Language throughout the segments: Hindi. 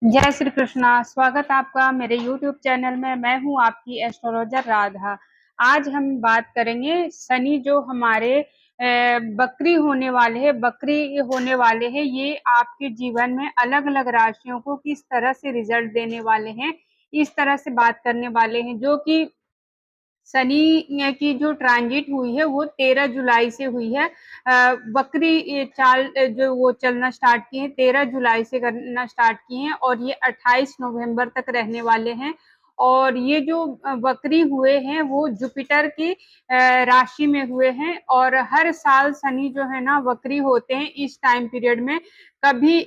जय श्री कृष्णा। स्वागत आपका मेरे YouTube चैनल में। मैं हूं आपकी एस्ट्रोलॉजर राधा। आज हम बात करेंगे शनि जो हमारे बकरी होने वाले हैं, ये आपके जीवन में अलग अलग राशियों को किस तरह से रिजल्ट देने वाले हैं, इस तरह से बात करने वाले हैं। जो कि शनि की जो ट्रांजिट हुई है वो 13 जुलाई से हुई है। बकरी चाल जो वो चलना स्टार्ट किए हैं 13 जुलाई से करना स्टार्ट किए हैं और ये 28 नवंबर तक रहने वाले हैं। और ये जो बकरी हुए हैं वो जुपिटर की राशि में हुए हैं। और हर साल शनि जो है ना बकरी होते हैं इस टाइम पीरियड में। कभी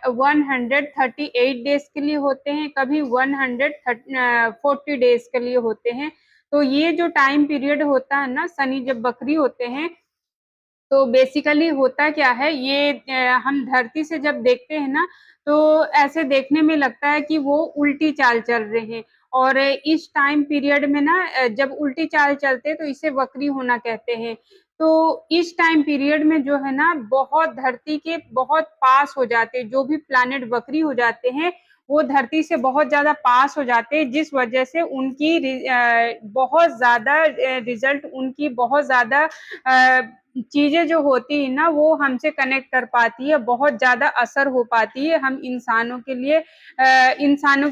138 डेज के लिए होते हैं, कभी 140 डेज के लिए होते हैं। तो ये जो टाइम पीरियड होता है ना शनि जब बकरी होते हैं, तो बेसिकली होता क्या है ये हम धरती से जब देखते हैं ना तो ऐसे देखने में लगता है कि वो उल्टी चाल चल रहे हैं। और इस टाइम पीरियड में ना जब उल्टी चाल चलते हैं तो इसे वक्री होना कहते हैं। तो इस टाइम पीरियड में जो है ना बहुत धरती के बहुत पास हो जाते हैं, जो भी प्लैनेट वक्री हो जाते हैं वो धरती से बहुत ज्यादा पास हो जाते हैं, जिस वजह से उनकी बहुत ज्यादा रिजल्ट, उनकी बहुत ज्यादा चीजें जो होती है ना वो हमसे कनेक्ट कर पाती है, बहुत ज्यादा असर हो पाती है हम इंसानों के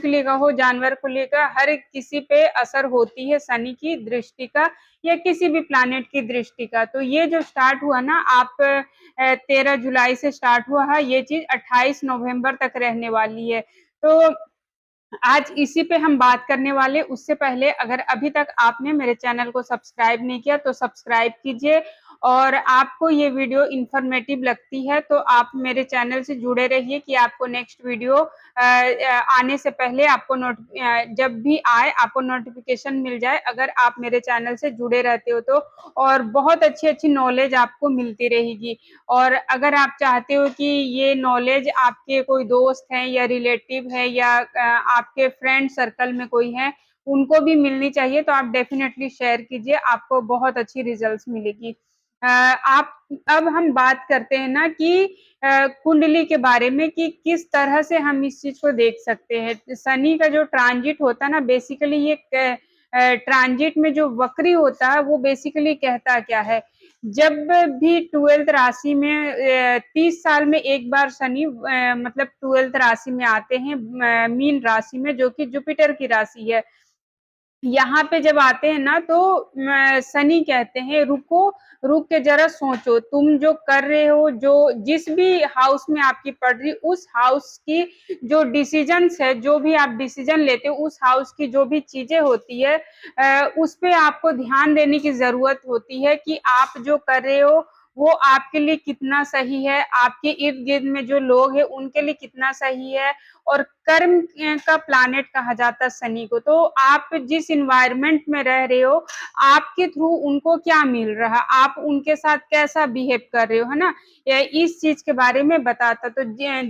लिए कहो, जानवर को लेकर हर किसी पे असर होती है शनि की दृष्टि का या किसी भी प्लैनेट की दृष्टि का। तो ये जो स्टार्ट हुआ ना आप 13 जुलाई से स्टार्ट हुआ है, ये चीज 28 नवंबर तक रहने वाली है। तो आज इसी पे हम बात करने वाले। उससे पहले अगर अभी तक आपने मेरे चैनल को सब्सक्राइब नहीं किया तो सब्सक्राइब कीजिए। और आपको ये वीडियो इंफॉर्मेटिव लगती है तो आप मेरे चैनल से जुड़े रहिए कि आपको नेक्स्ट वीडियो आने से पहले आपको जब भी आए आपको नोटिफिकेशन मिल जाए, अगर आप मेरे चैनल से जुड़े रहते हो तो। और बहुत अच्छी अच्छी नॉलेज आपको मिलती रहेगी। और अगर आप चाहते हो कि ये नॉलेज आपके कोई दोस्त हैं या रिलेटिव है या आपके फ्रेंड सर्कल में कोई है उनको भी मिलनी चाहिए, तो आप डेफिनेटली शेयर कीजिए, आपको बहुत अच्छी रिजल्ट्स मिलेगी। आप अब हम बात करते हैं ना कि कुंडली के बारे में कि किस तरह से हम इस चीज को देख सकते हैं। शनि का जो ट्रांजिट होता है ना बेसिकली ये ट्रांजिट में जो वक्री होता है वो बेसिकली कहता क्या है। जब भी 12th राशि में 30 साल में एक बार शनि मतलब 12th राशि में आते हैं, मीन राशि में, जो कि जुपिटर की राशि है। यहाँ पे जब आते हैं ना तो शनि कहते हैं रुको, रुक के जरा सोचो, तुम जो कर रहे हो, जो जिस भी हाउस में आपकी पड़ रही उस हाउस की जो डिसीजंस है, जो भी आप डिसीजन लेते हो उस हाउस की जो भी चीजें होती है उस पे आपको ध्यान देने की जरूरत होती है कि आप जो कर रहे हो वो आपके लिए कितना सही है, आपके इर्द गिर्द में जो लोग हैं उनके लिए कितना सही है। और कर्म का प्लैनेट कहा जाता है शनि को। तो आप जिस इन्वायरमेंट में रह रहे हो आपके थ्रू उनको क्या मिल रहा, आप उनके साथ कैसा बिहेव कर रहे हो, है ना, इस चीज के बारे में बताता। तो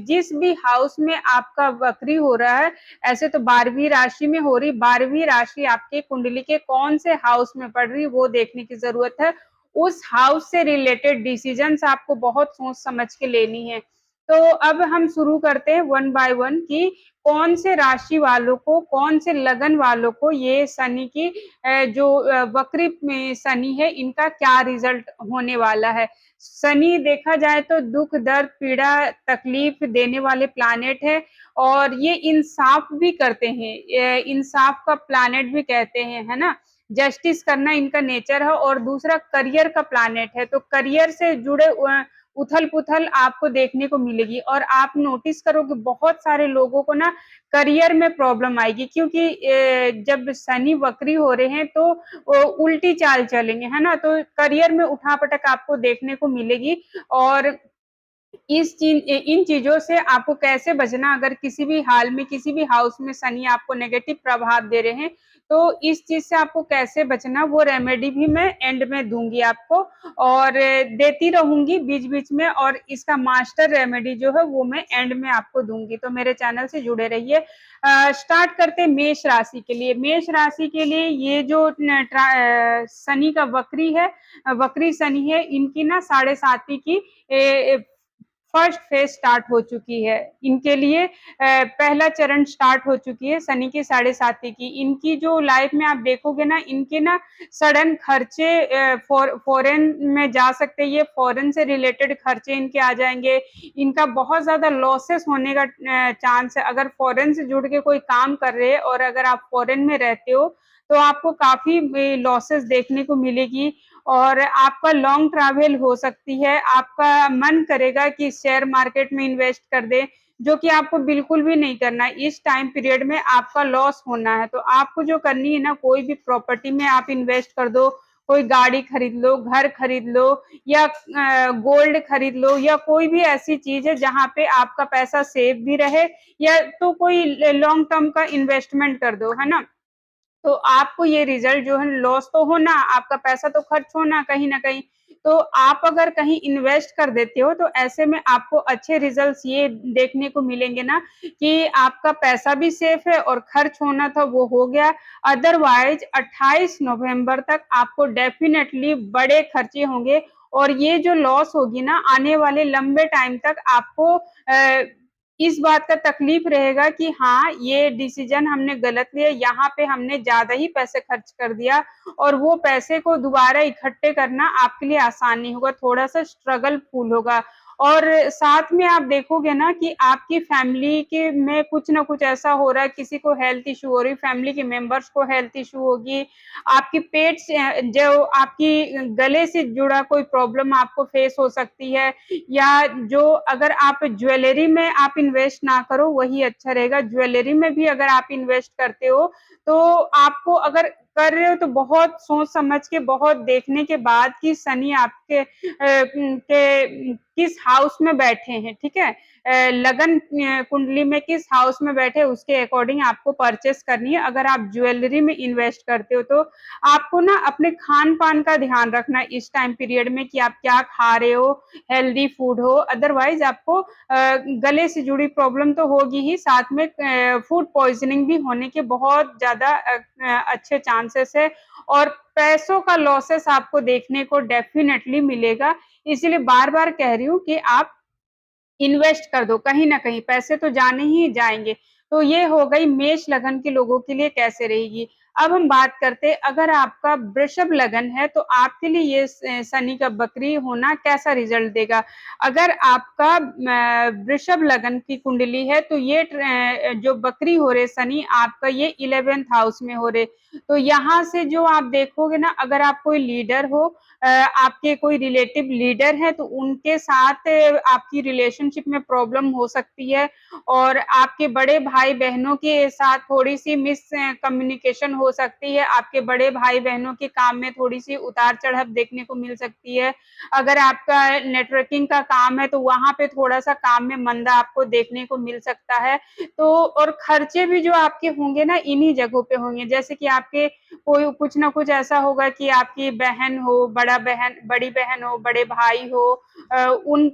जिस भी हाउस में आपका वक्री हो रहा है, ऐसे तो 12वीं राशि में हो रही, 12वीं राशि आपके कुंडली के कौन से हाउस में पड़ रही वो देखने की जरूरत है। उस हाउस से रिलेटेड डिसीजंस आपको बहुत सोच समझ के लेनी है। तो अब हम शुरू करते हैं वन बाय वन कि कौन से राशि वालों को, कौन से लगन वालों को ये शनि की जो वक्री में शनि है इनका क्या रिजल्ट होने वाला है। शनि देखा जाए तो दुख, दर्द, पीड़ा, तकलीफ देने वाले प्लैनेट है। और ये इंसाफ भी करते हैं, ये इंसाफ का प्लैनेट भी कहते हैं, है ना। जस्टिस करना इनका नेचर है। और दूसरा करियर का प्लैनेट है, तो करियर से जुड़े उथल पुथल आपको देखने को मिलेगी। और आप नोटिस करोगे बहुत सारे लोगों को ना करियर में प्रॉब्लम आएगी, क्योंकि जब शनि वक्री हो रहे हैं तो उल्टी चाल चलेंगे, है ना, तो करियर में उठापटक आपको देखने को मिलेगी। और इन चीजों से आपको कैसे बचना, अगर किसी भी हाल में किसी भी हाउस में शनि आपको नेगेटिव प्रभाव दे रहे हैं तो इस चीज से आपको कैसे बचना वो रेमेडी भी मैं एंड में दूंगी आपको, और देती रहूंगी बीच बीच में। और इसका मास्टर रेमेडी जो है वो मैं एंड में आपको दूंगी, तो मेरे चैनल से जुड़े रहिए। स्टार्ट करते हैं मेष राशि के लिए। मेष राशि के लिए ये जो शनि का वक्री है, वक्री शनि है, इनकी ना 7.5 की फर्स्ट फेज स्टार्ट हो चुकी है। इनके लिए पहला चरण स्टार्ट हो चुकी है शनि की 7.5 की। इनकी जो लाइफ में आप देखोगे ना, इनके ना सडन खर्चे फॉरेन में जा सकते हैं, ये फॉरेन से रिलेटेड खर्चे इनके आ जाएंगे। इनका बहुत ज्यादा लॉसेस होने का चांस है। अगर फॉरेन से जुड़ के कोई काम कर रहे हैं और अगर आप फॉरेन में रहते हो तो आपको काफी लॉसेस देखने को मिलेगी और आपका लॉन्ग ट्रैवल हो सकती है। आपका मन करेगा कि शेयर मार्केट में इन्वेस्ट कर दे, जो कि आपको बिल्कुल भी नहीं करना है। इस टाइम पीरियड में आपका लॉस होना है, तो आपको जो करनी है ना, कोई भी प्रॉपर्टी में आप इन्वेस्ट कर दो, कोई गाड़ी खरीद लो, घर खरीद लो या गोल्ड खरीद लो या कोई भी ऐसी चीज है जहां पे आपका पैसा सेफ भी रहे, या तो कोई लॉन्ग टर्म का इन्वेस्टमेंट कर दो, है ना। तो आपको ये रिजल्ट जो है, लॉस तो होना, आपका पैसा तो खर्च होना कहीं ना कहीं। तो आप अगर कहीं इन्वेस्ट कर देते हो तो ऐसे में आपको अच्छे रिजल्ट्स ये देखने को मिलेंगे ना कि आपका पैसा भी सेफ है और खर्च होना था वो हो गया। अदरवाइज 28 नवंबर तक आपको डेफिनेटली बड़े खर्चे होंगे और ये जो लॉस होगी ना, आने वाले लंबे टाइम तक आपको इस बात का तकलीफ रहेगा कि हाँ, ये डिसीजन हमने गलत लिया, यहाँ पे हमने ज्यादा ही पैसे खर्च कर दिया और वो पैसे को दोबारा इकट्ठे करना आपके लिए आसान नहीं होगा, थोड़ा सा स्ट्रगल फुल होगा। और साथ में आप देखोगे ना कि आपकी फैमिली के में कुछ ना कुछ ऐसा हो रहा है, किसी को हेल्थ इशू हो रही, फैमिली के मेंबर्स को हेल्थ इशू होगी, आपकी पेट से जो आपकी गले से जुड़ा कोई प्रॉब्लम आपको फेस हो सकती है, या जो अगर आप ज्वेलरी में आप इन्वेस्ट ना करो वही अच्छा रहेगा। ज्वेलरी में भी अगर आप इन्वेस्ट करते हो तो आपको, अगर कर रहे हो तो बहुत सोच समझ के, बहुत देखने के बाद कि शनि आपके के किस हाउस में बैठे हैं, ठीक है। लगन कुंडली में किस हाउस में बैठे उसके अकॉर्डिंग आपको परचेस करनी है। अगर आप ज्वेलरी में इन्वेस्ट करते हो तो आपको ना अपने खान पान का ध्यान रखना है इस टाइम पीरियड में कि आप क्या खा रहे हो, हेल्दी फूड हो। अदरवाइज आपको गले से जुड़ी प्रॉब्लम तो होगी ही, साथ में फूड पॉइजनिंग भी होने के बहुत ज्यादा अच्छे चांसेस है और पैसों का लॉसेस आपको देखने को डेफिनेटली मिलेगा। इसीलिए बार बार कह रही हूँ कि आप इन्वेस्ट कर दो, कहीं ना कहीं पैसे तो जाने ही जाएंगे। तो ये हो गई मेष लगन के लोगों के लिए कैसे रहेगी। अब हम बात करते हैं, अगर आपका वृषभ लगन है तो आपके लिए ये शनि का बकरी होना कैसा रिजल्ट देगा। अगर आपका वृषभ लगन की कुंडली है तो ये जो बकरी हो रहे शनि आपका, ये 11th हाउस में हो रहे। तो यहाँ से जो आप देखोगे ना, अगर आप कोई लीडर हो, आपके कोई रिलेटिव लीडर है तो उनके साथ आपकी रिलेशनशिप में प्रॉब्लम हो सकती है और आपके बड़े भाई बहनों के साथ थोड़ी सी मिस कम्युनिकेशन हो सकती है। आपके बड़े भाई बहनों के काम में थोड़ी सी उतार चढ़ाव देखने को मिल सकती है। अगर आपका नेटवर्किंग का काम है तो वहां पे थोड़ा सा काम में मंदा आपको देखने को मिल सकता है। तो और खर्चे भी जो आपके होंगे ना इन्हीं जगहों पे होंगे, जैसे कि आपके कोई कुछ ना कुछ ऐसा होगा कि आपकी बहन हो, बड़ी बहन हो, बड़े भाई हो, उन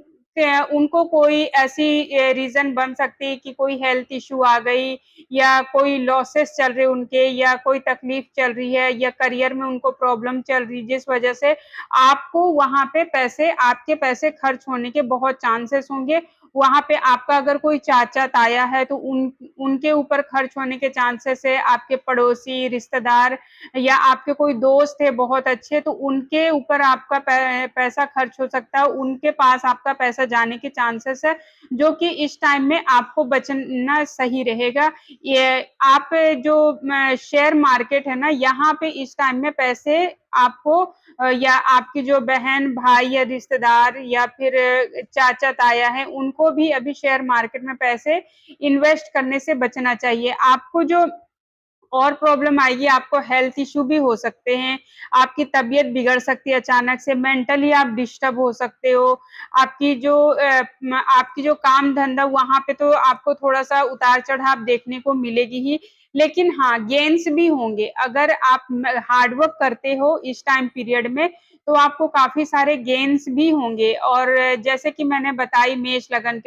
उनको कोई ऐसी रीजन बन सकती है कि कोई हेल्थ इशू आ गई या कोई लॉसेस चल रहे उनके, या कोई तकलीफ चल रही है, या करियर में उनको प्रॉब्लम चल रही, जिस वजह से आपको वहां पे आपके पैसे खर्च होने के बहुत चांसेस होंगे। वहां पे आपका अगर कोई चाचा ताया है तो उनके ऊपर खर्च होने के चांसेस है। आपके पड़ोसी रिश्तेदार या आपके कोई दोस्त है बहुत अच्छे, तो उनके ऊपर आपका पैसा खर्च हो सकता है, उनके पास आपका पैसा जाने के चांसेस है, जो कि इस टाइम में आपको बचना सही रहेगा। ये आप जो शेयर मार्केट है ना, यहाँ पे इस टाइम में पैसे आपको या आपकी जो बहन भाई या रिश्तेदार या फिर चाचा ताया है, उनको भी अभी शेयर मार्केट में पैसे इन्वेस्ट करने से बचना चाहिए। आपको जो और प्रॉब्लम आएगी, आपको हेल्थ इश्यू भी हो सकते हैं, आपकी तबीयत बिगड़ सकती है अचानक से, मेंटली आप डिस्टर्ब हो सकते हो। आपकी जो काम धंधा वहां पे तो आपको थोड़ा सा उतार चढ़ाव देखने को मिलेगी ही, लेकिन हाँ गेन्स भी होंगे। अगर आप हार्डवर्क करते हो इस टाइम पीरियड में तो आपको काफी सारे गेन्स भी होंगे। और जैसे कि मैंने बताई मेष लगन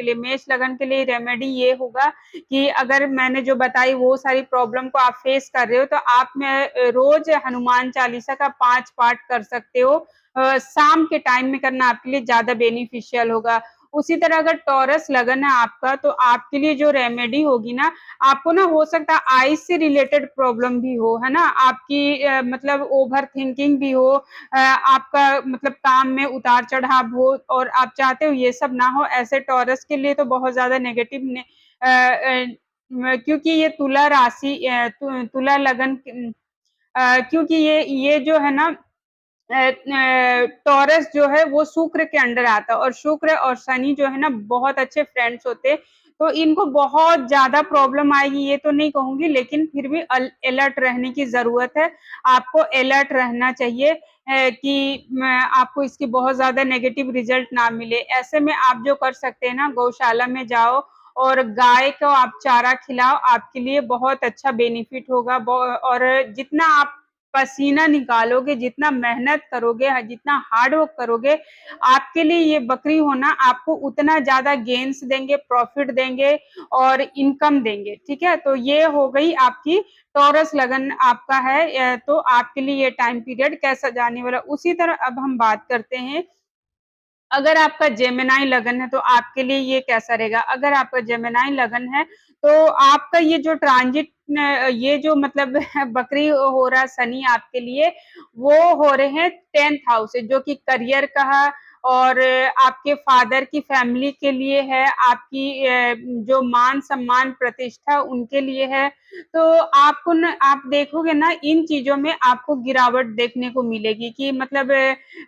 के लिए रेमेडी ये होगा कि अगर मैंने जो बताई वो सारी प्रॉब्लम को आप फेस कर रहे हो तो आप में रोज हनुमान चालीसा का 5 पाठ कर सकते हो। शाम के टाइम में करना आपके लिए ज्यादा बेनिफिशियल होगा। उसी तरह अगर टॉरस लगन है आपका, तो आपके लिए जो रेमेडी होगी ना, आपको ना हो सकता है आईज से रिलेटेड प्रॉब्लम भी हो, है ना? आपकी मतलब ओवर थिंकिंग भी हो, आपका मतलब काम में उतार-चढ़ाव हो और आप चाहते हो ये सब ना हो, ऐसे टॉरस के लिए तो बहुत ज़्यादा नेगेटिव अ क्योंकि ये तुला राशि तुला लगन क्योंकि ये जो है ना टॉरस जो है वो शुक्र के अंडर आता है और शुक्र और शनि जो है ना बहुत अच्छे फ्रेंड्स होते हैं। तो इनको बहुत ज़्यादा प्रॉब्लम आएगी ये तो नहीं कहूँगी, लेकिन फिर भी अलर्ट रहने की ज़रूरत है। आपको अलर्ट रहना चाहिए कि म आपको इसकी बहुत ज़्यादा नेगेटिव रिज़ल्ट ना मिले। ऐसे में आप जो कर सकते हैं ना, गौशाला में जाओ और गाय को आप चारा खिलाओ, आपके लिए बहुत अच्छा बेनिफिट होगा। और जितना आप पसीना निकालोगे, जितना मेहनत करोगे, जितना हार्ड वर्क करोगे, आपके लिए ये बकरी होना आपको उतना ज़्यादा गेन्स देंगे, प्रॉफ़िट देंगे और इनकम देंगे, ठीक है? तो ये हो गई आपकी टॉरस लगन आपका है, तो आपके लिए ये टाइम पीरियड कैसा जाने वाला। उसी तरह अब हम बात करते हैं, अगर आपका जेमिनी लगन है तो आपके लिए ये कैसा रहेगा? अगर आपका जेमिनी लगन है, तो आपका ये जो ट्रांज़िट ये जो मतलब बकरी हो रहा है शनि आपके लिए, वो हो रहे हैं 10th हाउस से, जो कि करियर का है और आपके फादर की फैमिली के लिए है, आपकी जो मान-सम्मान, प्रतिष्ठा उनके लिए है। तो आपको ना आप देखोगे ना इन चीज़ों में आपको गिरावट देखने को मिलेगी कि मतलब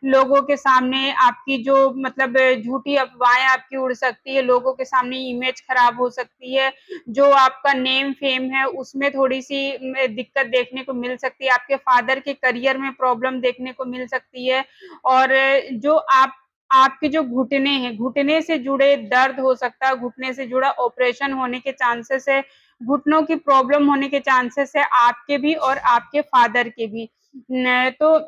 लोगों के सामने आपकी जो मतलब झूठी अफ़वाहें आपकी उड़ सकती है, लोगों के सामने इमेज खराब हो सकती है, जो आपका नेम फेम है उसमें थोड़ी-सी दिक्कत देखने को मिल सकती है, आपके फादर के करियर में प्रॉब्लम देखने को मिल सकती है और जो आपके जो घुटने हैं, घुटने से जुड़े दर्द हो सकता है, घुटने से जुड़ा ऑपरेशन होने के चांसेस है, घुटनों की प्रॉब्लम होने के चांसेस है, आपके भी और आपके फादर के भी। न तो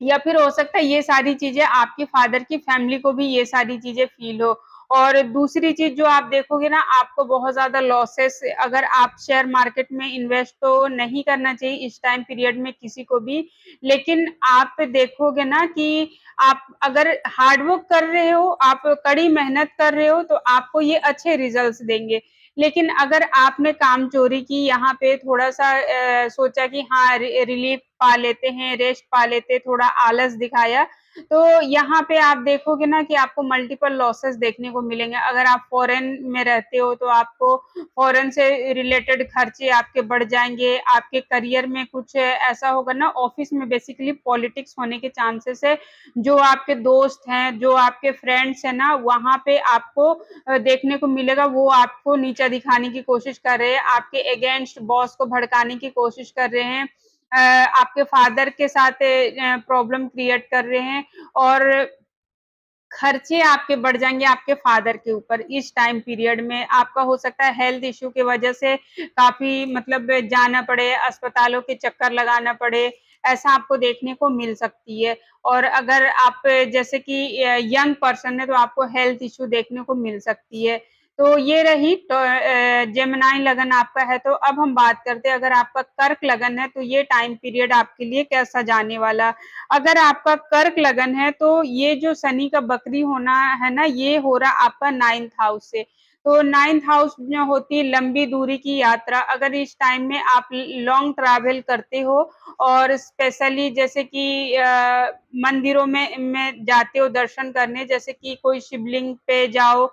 या फिर हो सकता है ये सारी चीज़ें आपके फादर की फैमिली को भी ये सारी चीज़ें फ़ील हो। और दूसरी चीज़ जो आप देखोगे ना, आपको बहुत ज़्यादा लॉसेस, अगर आप शेयर मार्केट में इन्वेस्ट तो नहीं करना चाहिए इस टाइम पीरियड में किसी को भी, लेकिन आप देखोगे ना कि आप अगर हार्ड वर्क कर रहे हो, आप कड़ी मेहनत कर रहे हो, तो आपको ये अच्छे रिज़ल्ट्स देंगे। लेकिन अगर आपने कामचोरी की, यहाँ पे थोड़ा-सा सोचा कि हाँ, रिलीफ़ पा लेते हैं, रेस्ट पा लेते हैं, थोड़ा आलस दिखाया, तो यहाँ पे आप देखोगे ना कि आपको मल्टीपल लॉसेस देखने को मिलेंगे। अगर आप फ़ॉरेन में रहते हो, तो आपको फ़ॉरेन से रिलेटेड खर्चे आपके बढ़ जाएँगे, आपके करियर में कुछ ऐसा होगा ना, ऑफ़िस में बेसिकली पॉलिटिक्स होने के चांसेस है। जो आपके दोस्त हैं, जो आपके फ्रेंड्स हैं ना, वहाँ पे आपको देखने को मिलेगा वो आपको नीचा दिखाने की कोशिश कर रहे हैं, आपके अगेंस्ट बॉस को भड़काने की कोशिश कर रहे हैं, आपके फादर के साथ प्रॉब्लम क्रिएट कर रहे हैं और खर्चे आपके बढ़ जाएँगे आपके फादर के ऊपर इस टाइम पीरियड में। आपका हो सकता है हेल्थ इश्यू की वजह से काफ़ी मतलब जाना पड़े, अस्पतालों के चक्कर लगाना पड़े, ऐसा आपको देखने को मिल सकती है। और अगर आप जैसे कि यंग पर्सन है तो आपको हेल्थ इश्यू देखने को मिल सकती है। तो ये रही तो जेमिनी लगन आपका है, तो अब हम बात करते हैं अगर आपका कर्क लगन है तो ये टाइम पीरियड आपके लिए कैसा जाने वाला। अगर आपका कर्क लगन है तो ये जो शनि का बकरी होना है ना, ये हो रहा आपका 9th हाउस से। तो 9th हाउस जो होती है लंबी दूरी की यात्रा, अगर इस टाइम में आप लॉन्ग ट्रैवल करते हो और स्पेशली जैसे कि मंदिरों में जाते हो दर्शन करने, जैसे कि कोई शिवलिंग पे जाओ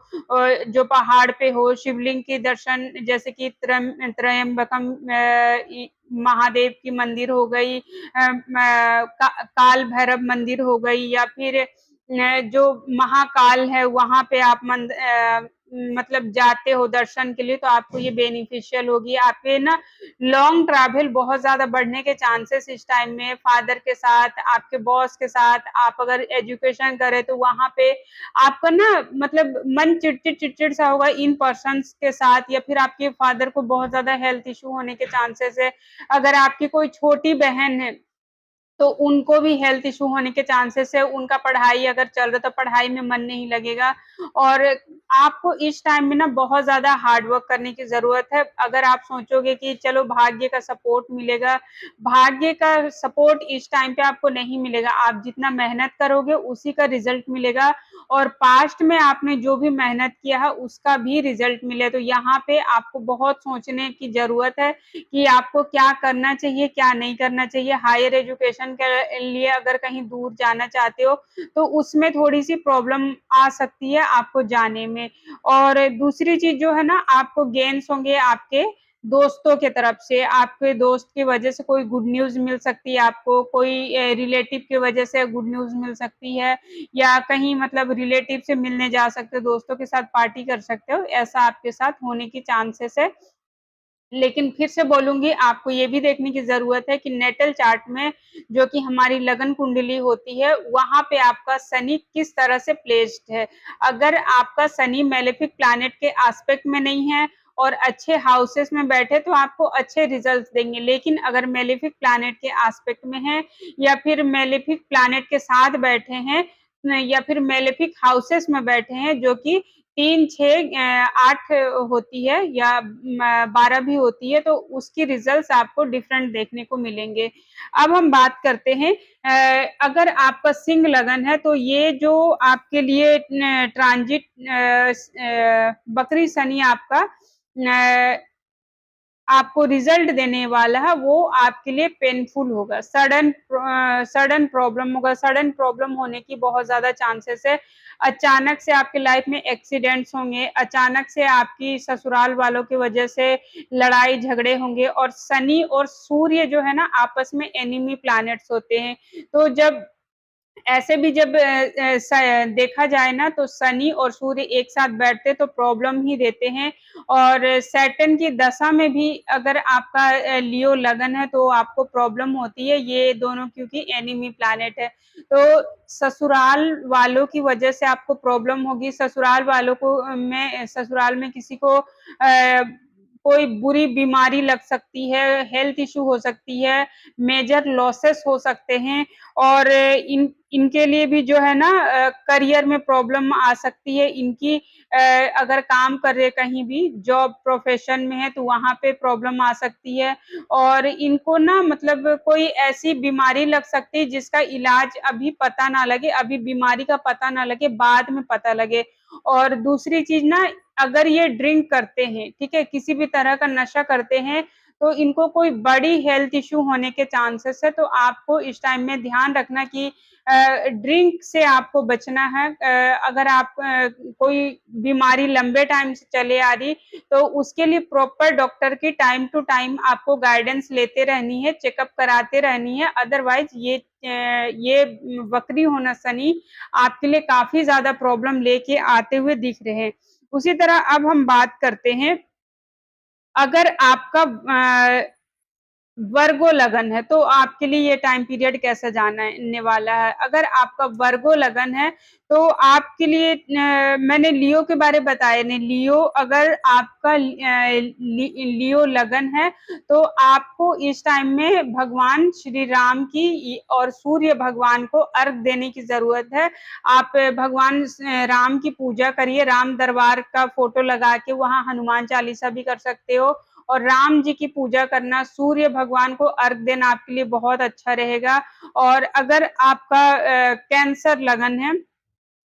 जो पहाड़ पे हो, शिवलिंग के दर्शन जैसे कि त्र्यंबकम महादेव की मंदिर हो गई, काल भैरव मंदिर हो गई या फिर जो महाकाल है वहाँ पे आप मतलब जाते हो दर्शन के लिए तो आपको ये बेनिफिशियल होगी। आपके ना लॉन्ग ट्रैवल बहुत ज़्यादा बढ़ने के चांसेस इस टाइम में फादर के साथ, आपके बॉस के साथ, आप अगर एजुकेशन करें तो वहाँ पे आपका ना मतलब मन चिड़चिड़ सा होगा इन पर्सन्स के साथ या फिर आपके फादर को बहुत ज़्यादा हेल्थ इश्यू होने के चांसेस है। अगर आपकी कोई छोटी बहन है तो उनको भी हेल्थ इश्यू होने के चांसेस है, उनका पढ़ाई अगर चल रहा है तो पढ़ाई में मन नहीं लगेगा और आपको इस टाइम में ना बहुत ज़्यादा हार्ड वर्क करने की ज़रूरत है। अगर आप सोचोगे कि चलो भाग्य का सपोर्ट मिलेगा, भाग्य का सपोर्ट इस टाइम पे आपको नहीं मिलेगा। आप जितना मेहनत करोगे उसी का रिज़ल्ट मिलेगा और पास्ट में आपने जो भी मेहनत किया है उसका भी रिजल्ट मिले। तो यहाँ पे आपको बहुत सोचने की ज़रूरत है कि आपको क्या करना चाहिए, क्या नहीं करना चाहिए। हायर एजुकेशन के लिए अगर कहीं दूर जाना चाहते हो, तो उसमें थोड़ी-सी प्रॉब्लम आ सकती है आपको जाने में। और दूसरी चीज़ जो है ना, आपको गेन्स होंगे आपके दोस्तों के तरफ से, आपके दोस्त की वजह से कोई गुड न्यूज़ मिल सकती है आपको, कोई रिलेटिव की वजह से गुड न्यूज़ मिल सकती है, या कहीं मतलब रिलेटिव से मिलने जा सकते हो, दोस्तों के साथ पार्टी कर सकते हो, ऐसा आपके साथ होने की चांसेस है। लेकिन फिर से बोलूँगी, आपको ये भी देखने की ज़रूरत है कि नेटल चार्ट में जो कि हमारी लगन कुंडली होती है, वहाँ पे आपका शनि किस तरह से प्लेस्ड है। अगर आपका शनि मेलेफिक प्लैनेट के एस्पेक्ट में नहीं है और अच्छे हाउसेस में बैठे, तो आपको अच्छे रिजल्ट्स देंगे। लेकिन अगर मेलेफिक प्लैनेट के एस्पेक्ट में है, या फिर मेलेफिक प्लैनेट के साथ बैठे हैं, या फिर मेलेफिक हाउसेस में बैठे हैं, जो कि 3, 6 8 होती है, या 12 भी होती है, तो उसकी रिजल्ट्स आपको डिफरेंट देखने को मिलेंगे। अब हम बात करते हैं, अगर आपका सिंह लगन है, तो ये जो आपके लिए ट्रांजिट बकरी शनि आपका आपको रिजल्ट देने वाला है, वो आपके लिए पेनफुल होगा, सडन प्रॉब्लम होगा। सडन प्रॉब्लम होने की बहुत ज़्यादा चांसेस है। अचानक से आपकी लाइफ में एक्सीडेंट्स होंगे, अचानक से आपकी ससुराल वालों की वजह से लड़ाई झगड़े होंगे। और शनि और सूर्य जो है ना, आपस में एनिमी प्लैनेट्स होते हैं। तो जब ऐसे भी जब देखा जाए ना, तो शनि और सूर्य एक साथ बैठते तो प्रॉब्लम ही देते हैं। और सैटर्न की दशा में भी अगर आपका लियो लगन है, तो आपको प्रॉब्लम होती है, ये दोनों क्योंकि एनिमी प्लैनेट है। तो ससुराल वालों की वजह से आपको प्रॉब्लम होगी, ससुराल में किसी को कोई बुरी बीमारी लग सकती है, हेल्थ इश्यू हो सकती है, मेजर लॉसेस हो सकते हैं। और इनके लिए भी जो है ना, करियर में प्रॉब्लम आ सकती है। इनकी अगर काम कर रहे कहीं भी जॉब प्रोफेशन में है, तो वहाँ पे प्रॉब्लम आ सकती है। और इनको ना मतलब कोई ऐसी बीमारी लग सकती है जिसका इलाज अभी पता ना लगे, अभी बीमारी का पता ना लगे, बाद में पता लगे। और दूसरी चीज़ ना, अगर ये ड्रिंक करते हैं, ठीक है, किसी भी तरह का नशा करते हैं, तो इनको कोई बड़ी हेल्थ इश्यू होने के चांसेस है। तो आपको इस टाइम में ध्यान रखना कि ड्रिंक से आपको बचना है। अगर आप कोई बीमारी लंबे टाइम से चले आ रही, तो उसके लिए प्रॉपर डॉक्टर की टाइम टू टाइम आपको गाइडेंस लेते रहनी है, चेकअप कराते रहनी है। अदरवाइज ये वक्री होना शनि आपके लिए काफ़ी ज़्यादा प्रॉब्लम लेके आते हुए दिख रहे हैं। उसी तरह अब हम बात करते हैं, अगर आपका वर्गो लगन है, तो आपके लिए ये टाइम पीरियड कैसा जाने वाला है। अगर आपका वर्गो लगन है, तो आपके लिए मैंने लियो के बारे बताया नहीं। लियो अगर आपका लियो लगन है, तो आपको इस टाइम में भगवान श्री राम की और सूर्य भगवान को अर्घ देने की ज़रूरत है। आप भगवान राम की पूजा करिए, राम दरबार का फ़ोटो लगा के वहाँ हनुमान चालीसा भी कर सकते हो। और राम जी की पूजा करना, सूर्य भगवान को अर्घ देना आपके लिए बहुत अच्छा रहेगा। और अगर आपका कैंसर लगन है,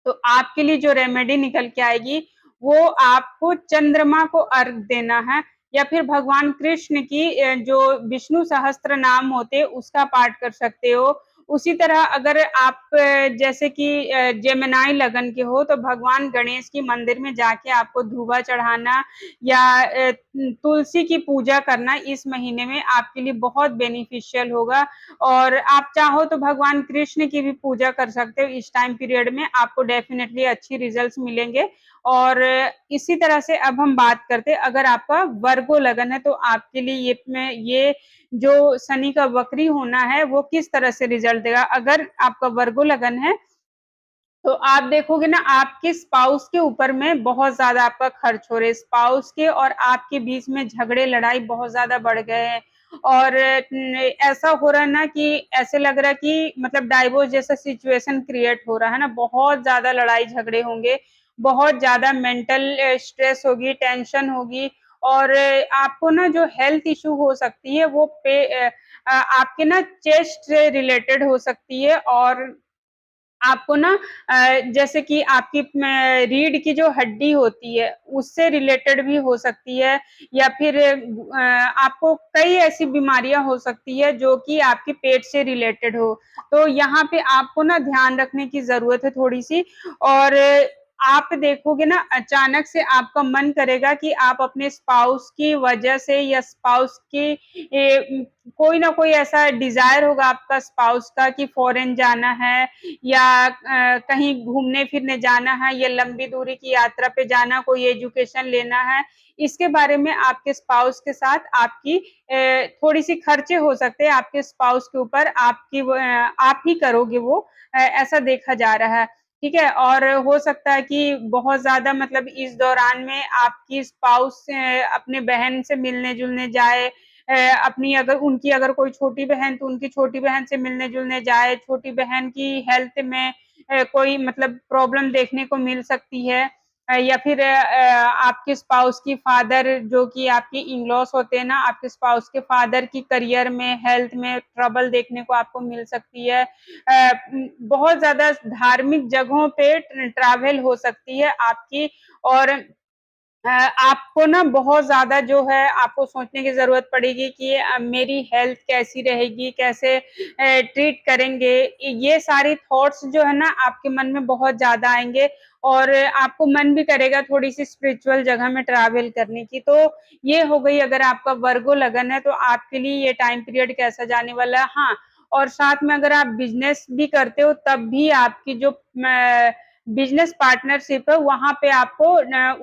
तो आपके लिए जो रेमेडी निकल के आएगी, वो आपको चंद्रमा को अर्घ देना है, या फिर भगवान कृष्ण की जो विष्णु सहस्त्र नाम होते हैं, उसका पाठ कर सकते हो। उसी तरह अगर आप जैसे कि जेमिनी लगन के हो, तो भगवान गणेश की मंदिर में जाके आपको धूबा चढ़ाना, या तुलसी की पूजा करना इस महीने में आपके लिए बहुत बेनिफिशियल होगा। और आप चाहो तो भगवान कृष्ण की भी पूजा कर सकते हो। इस टाइम पीरियड में आपको डेफिनेटली अच्छी रिजल्ट्स मिलेंगे। और इसी तरह से अब हम बात करते हैं, अगर आपका वर्गो लगन है, तो आपके लिए ये जो शनि का वक्री होना है, वो किस तरह से रिजल्ट देगा। अगर आपका वर्गो लगन है, तो आप देखोगे ना, आपके स्पाउस के ऊपर में बहुत ज़्यादा आपका खर्च हो रहा है। स्पाउस के और आपके बीच में झगड़े लड़ाई बहुत ज़्यादा बढ़ गए हैं। और ऐसा हो रहा है ना कि ऐसे लग रहा है कि मतलब डाइवोर्स जैसा सिचुएशन क्रिएट हो रहा है ना, बहुत ज़्यादा लड़ाई झगड़े होंगे, बहुत ज़्यादा मेंटल स्ट्रेस होगी, टेंशन होगी। और आपको ना जो हेल्थ इश्यू हो सकती है, वो आपके ना चेस्ट से रिलेटेड हो सकती है। और आपको ना जैसे कि आपकी रीढ़ की जो हड्डी होती है, उससे रिलेटेड भी हो सकती है या फिर आपको कई ऐसी बीमारियाँ हो सकती है जो कि आपके पेट से रिलेटेड हो। तो यहाँ पे आपको ना ध्यान रखने की ज़रूरत है थोड़ी-सी और आप देखोगे ना अचानक से आपका मन करेगा कि आप अपने स्पाउस की वजह से या स्पाउस की कोई ना कोई ऐसा डिज़ायर होगा आपका स्पाउस का कि फ़ॉरेन जाना है या कहीं घूमने-फिरने जाना है या लंबी दूरी की यात्रा पे जाना, कोई एजुकेशन लेना है। इसके बारे में आपके स्पाउस के साथ आपकी थोड़ी-सी खर्चे हो सकते हैं आपके स्पाउस के ऊपर, आप ही करोगे वो ऐसा देखा जा रहा है। ठीक है? और हो सकता है कि बहुत ज़्यादा मतलब इस दौरान में आपकी स्पाउस अपने बहन से मिलने-जुलने जाए अपनी अगर उनकी अगर कोई छोटी बहन तो उनकी छोटी बहन से मिलने-जुलने जाए, छोटी बहन की हेल्थ में कोई मतलब प्रॉब्लम देखने को मिल सकती है या फिर आपके स्पाउस की फादर जो कि आपके इन-लॉज़ होते हैं ना, आपके स्पाउस के फादर की करियर में, हेल्थ में ट्रबल देखने को आपको मिल सकती है। बहुत ज़्यादा धार्मिक जगहों पे ट्रैवल हो सकती है आपकी और आपको ना बहुत ज़्यादा जो है आपको सोचने की ज़रूरत पड़ेगी कि मेरी हेल्थ कैसी रहेगी, कैसे ट्रीट करेंगे। ये सारी थॉट्स जो है ना आपके मन में बहुत ज़्यादा आएँगे और आपको मन भी करेगा थोड़ी-सी स्पिरिचुअल जगह में ट्रैवल करने की। तो ये हो गई अगर आपका वर्गो लगन है तो आपके लिए ये टाइम पीरियड कैसा जाने वाला है। हाँ, और साथ में अगर आप बिज़नेस भी करते हो तब भी आपकी जो बिज़नेस पार्टनरशिप है, वहाँ पे आपको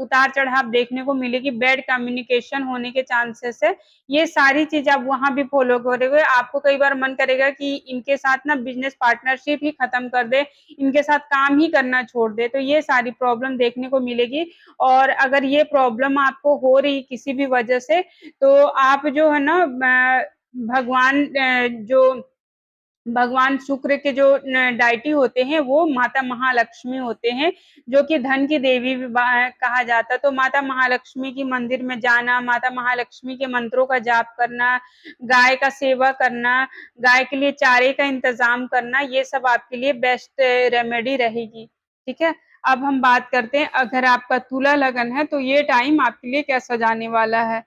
उतार-चढ़ाव देखने को मिलेगी, बैड कम्युनिकेशन होने के चांसेस है। ये सारी चीज़ आप वहाँ भी फ़ॉलो करोगे, आपको कई बार मन करेगा कि इनके साथ ना बिज़नेस पार्टनरशिप ही खत्म कर दें, इनके साथ काम ही करना छोड़ दें, तो ये सारी प्रॉब्लम देखने को मिलेगी और अगर ये प्रॉब्लम आपको हो रही किसी भी वजह से, तो आप जो है ना भगवान जो भगवान शुक्र के जो डायटी होते हैं, वो माता महालक्ष्मी होते हैं, जो कि धन की देवी भी कहा जाता है। तो माता महालक्ष्मी की मंदिर में जाना, माता महालक्ष्मी के मंत्रों का जाप करना, गाय का सेवा करना, गाय के लिए चारे का इंतज़ाम करना, ये सब आपके लिए बेस्ट रेमेडी रहेगी। ठीक है? अब हम बात करते हैं अगर आपका तुला लगन है, तो ये टाइम आपके लिए कैसा जाने वाला है?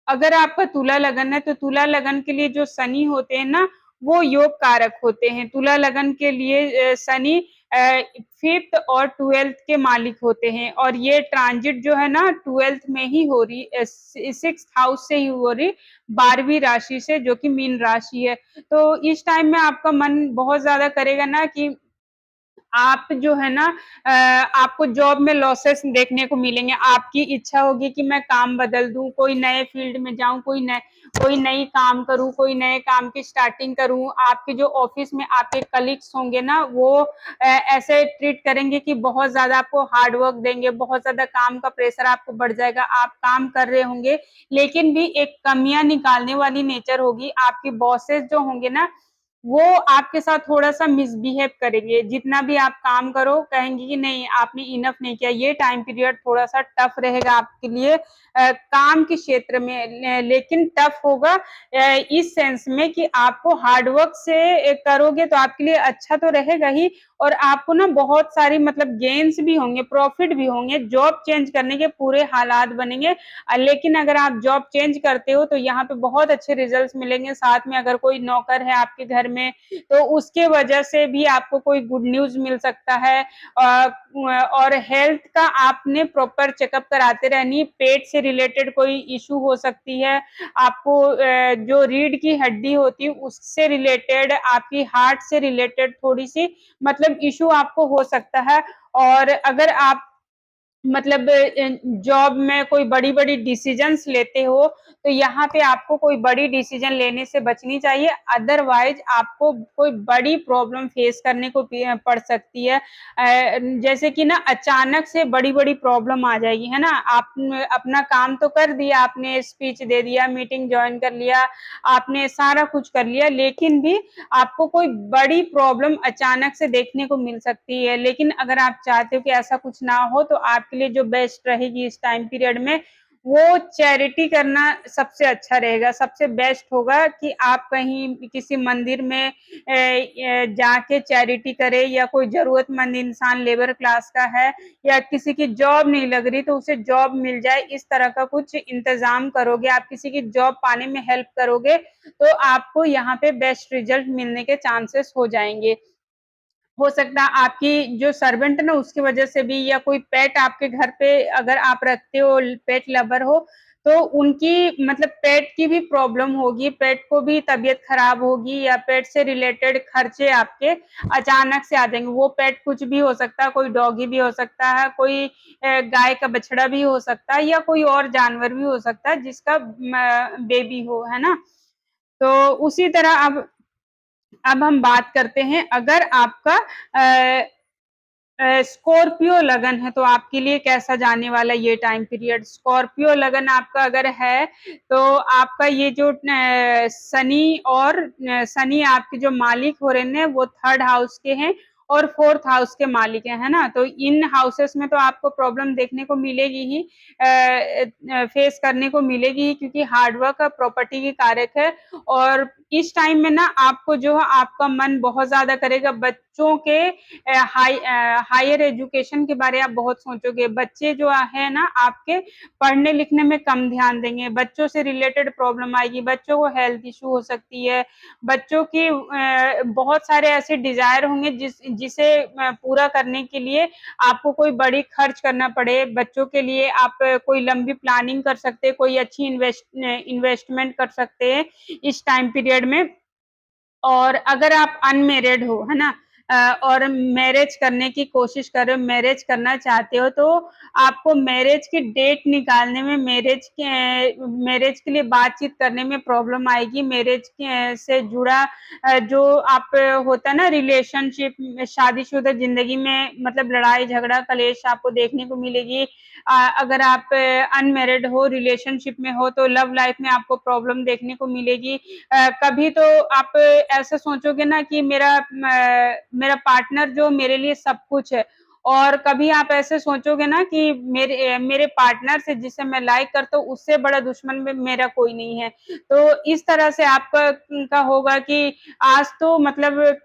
अगर आपका तुला लगन है, तो तुला लगन के लिए जो शनि होते हैं ना, वो योग कारक होते हैं। तुला लगन के लिए शनि 5th और 12th के मालिक होते हैं और ये ट्रांज़िट जो है ना 12th में ही हो रही 6th हाउस से ही हो रही 12वीं राशि से जो कि मीन राशि है। तो इस टाइम में आपका मन बहुत ज़्यादा करेगा ना कि आप जो है ना आपको जॉब में लॉसेस देखने को मिलेंगे। आपकी इच्छा होगी कि मैं काम बदल दूँ, कोई नए फ़ील्ड में जाऊँ, कोई नई काम करूँ, कोई नए काम की स्टार्टिंग करूँ। आपके जो ऑफ़िस में आपके कलीग्स होंगे ना, वो ऐसे ट्रीट करेंगे कि बहुत ज़्यादा आपको हार्ड वर्क देंगे, बहुत ज़्यादा काम का प्रेशर आपको बढ़ जाएगा। आप काम कर रहे होंगे, लेकिन भी एक कमियाँ निकालने वाली नेचर होगी। आपके बॉसेस जो होंगे ना, वो आपके साथ थोड़ा-सा मिसबिहेव करेंगे। जितना भी आप काम करो, कहेंगे कि नहीं आपने इनफ नहीं किया। ये टाइम पीरियड थोड़ा-सा टफ रहेगा आपके लिए काम के क्षेत्र में लेकिन टफ होगा इस सेंस में कि आपको हार्ड वर्क से करोगे तो आपके लिए अच्छा तो रहेगा ही और आपको ना बहुत सारी मतलब गेन्स भी होंगे, प्रॉफिट भी होंगे। जॉब चेंज करने के पूरे हालात बनेंगे लेकिन अगर आप जॉब चेंज करते हो तो यहाँ पे बहुत अच्छे रिजल्ट्स मिलेंगे। साथ में अगर कोई नौकर है आपके घर में, तो उसके वजह से भी आपको कोई गुड न्यूज़ मिल सकता है। और हेल्थ का आपने प्रॉपर चेकअप कराते रहनी, पेट से रिलेटेड कोई इश्यू हो सकती है। आपको जो रीढ़ की हड्डी होती है उससे रिलेटेड, आपकी हार्ट से रिलेटेड थोड़ी-सी मतलब इश्यू आपको हो सकता है और अगर आप मतलब जॉब में कोई बड़ी-बड़ी डिसीज़न्स लेते हो, तो यहाँ पे आपको कोई बड़ी डिसीज़न लेने से बचनी चाहिए, अदरवाइज़ आपको कोई बड़ी प्रॉब्लम फेस करने को पड़ सकती है। जैसे कि ना अचानक से बड़ी-बड़ी प्रॉब्लम आ जाएगी, है ना? आपने अपना काम तो कर दिया, आपने स्पीच दे दिया, मीटिंग जॉइन कर लिया, आपने सारा कुछ कर लिया, लेकिन भी आपको कोई बड़ी प्रॉब्लम अचानक से देखने को मिल सकती है। लेकिन अगर आप चाहते हो कि ऐसा कुछ ना हो तो आपके लिए जो बेस्ट रहेगी इस टाइम पीरियड में वो चैरिटी करना सबसे अच्छा रहेगा, सबसे बेस्ट होगा कि आप कहीं किसी मंदिर में जाके चैरिटी करें, या कोई ज़रूरतमंद इंसान लेबर क्लास का है या किसी की जॉब नहीं लग रही तो उसे जॉब मिल जाए, इस तरह का कुछ इंतज़ाम करोगे, आप किसी की जॉब पाने में हेल्प करोगे, तो आपको यहाँ पे बेस्ट रिज़ल्ट मिलने के चांसेस हो जाएँगे। हो सकता है आपकी जो सर्वेंट है ना उसकी वजह से भी, या कोई पेट आपके घर पे अगर आप रखते हो, पेट लवर हो, तो उनकी मतलब पेट की भी प्रॉब्लम होगी, पेट को भी तबीयत खराब होगी, या पेट से रिलेटेड खर्चे आपके अचानक से आ जाएँगे। वो पेट कुछ भी हो सकता है, कोई डॉगी भी हो सकता है, कोई गाय का बछड़ा भी हो सकता है, या कोई और जानवर भी हो सकता है जिसका बेबी हो, है ना? तो उसी तरह अब हम बात करते हैं, अगर आपका अ स्कॉर्पियो लगन है तो आपके लिए कैसा जाने वाला ये टाइम पीरियड। स्कॉर्पियो लगन आपका अगर है तो आपका ये जो शनि और शनि आपके जो मालिक हो रहे हैं वो थर्ड हाउस के हैं और फोर्थ हाउस के मालिक हैं, है ना? तो इन हाउसेस में तो आपको प्रॉब्लम देखने को मिलेगी ही, फेस करने को मिलेगी ही, क्योंकि हार्डवर्क का प्रॉपर्टी की कारक है। और इस टाइम में ना आपको जो है आपका मन बहुत ज़्यादा करेगा बच्चों के हायर एजुकेशन के बारे आप बहुत सोचोगे। बच्चे जो है ना आपके पढ़ने लिखने में कम ध्यान देंगे, बच्चों से रिलेटेड प्रॉब्लम आएगी, बच्चों को हेल्थ इश्यू हो सकती है, बच्चों की बहुत सारे ऐसे डिज़ायर होंगे जिसे पूरा करने के लिए आपको कोई बड़ी खर्च करना पड़े। बच्चों के लिए आप कोई लंबी प्लानिंग कर सकते हैं, कोई अच्छी इन्वेस्टमेंट कर सकते हैं इस टाइम पीरियड में। और अगर आप अनमैरिड हो, है ना? और मैरिज करने की कोशिश कर रहे हो, मैरिज करना चाहते हो, तो आपको मैरिज की डेट निकालने में, मैरिज के लिए बातचीत करने में प्रॉब्लम आएगी। मैरिज के से जुड़ा जो आप होता है ना रिलेशनशिप में, शादीशुदा ज़िंदगी में मतलब लड़ाई-झगड़ा, कलेश आपको देखने को मिलेगी। अगर आप अनमैरिड हो, रिलेशनशिप में हो, तो लव लाइफ में आपको प्रॉब्लम देखने को मिलेगी। कभी तो आप ऐसा सोचोगे ना कि मेरा पार्टनर जो मेरे लिए सब कुछ है, और कभी आप ऐसे सोचोगे ना कि मेरे पार्टनर से जिसे मैं लाइक करता हूँ उससे बड़ा दुश्मन में मेरा कोई नहीं है। तो इस तरह से आपका का होगा कि आज तो मतलब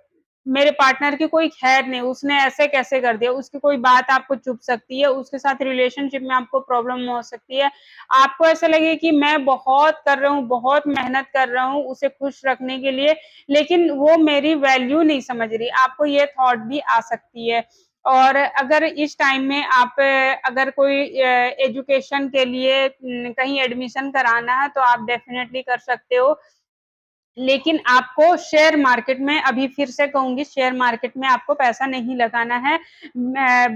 मेरे पार्टनर की कोई खैर नहीं, उसने ऐसे कैसे कर दिया, उसकी कोई बात आपको चुभ सकती है, उसके साथ रिलेशनशिप में आपको प्रॉब्लम हो सकती है। आपको ऐसा लगे कि मैं बहुत कर रहा हूँ, बहुत मेहनत कर रहा हूँ उसे खुश रखने के लिए, लेकिन वो मेरी वैल्यू नहीं समझ रही, आपको ये थॉट भी आ सकती है। और अगर इस टाइम में आप अगर कोई एजुकेशन के लिए कहीं एडमिशन कराना है तो आप डेफ़िनेटली कर सकते हो। लेकिन आपको शेयर मार्केट में, अभी फिर से कहूँगी, शेयर मार्केट में आपको पैसा नहीं लगाना है।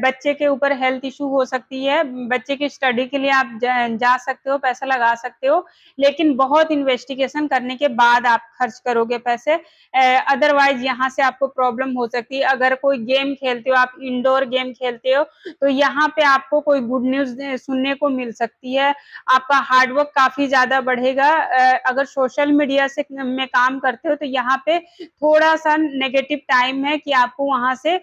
बच्चे के ऊपर हेल्थ इश्यू हो सकती है, बच्चे की स्टडी के लिए आप जा सकते हो, पैसा लगा सकते हो, लेकिन बहुत इन्वेस्टिगेशन करने के बाद आप खर्च करोगे पैसे। अदरवाइज़ यहाँ से आपको प्रॉब्लम हो सकती है। अगर कोई गेम खेलते हो, आप इंडोर गेम खेलते हो, तो यहाँ पे आपको कोई गुड न्यूज़ सुनने को मिल सकती है। आपका हार्ड वर्क काफ़ी ज़्यादा बढ़ेगा। अगर सोशल मीडिया से में काम करते हो तो यहाँ पे थोड़ा-सा नेगेटिव टाइम है कि आपको वहाँ से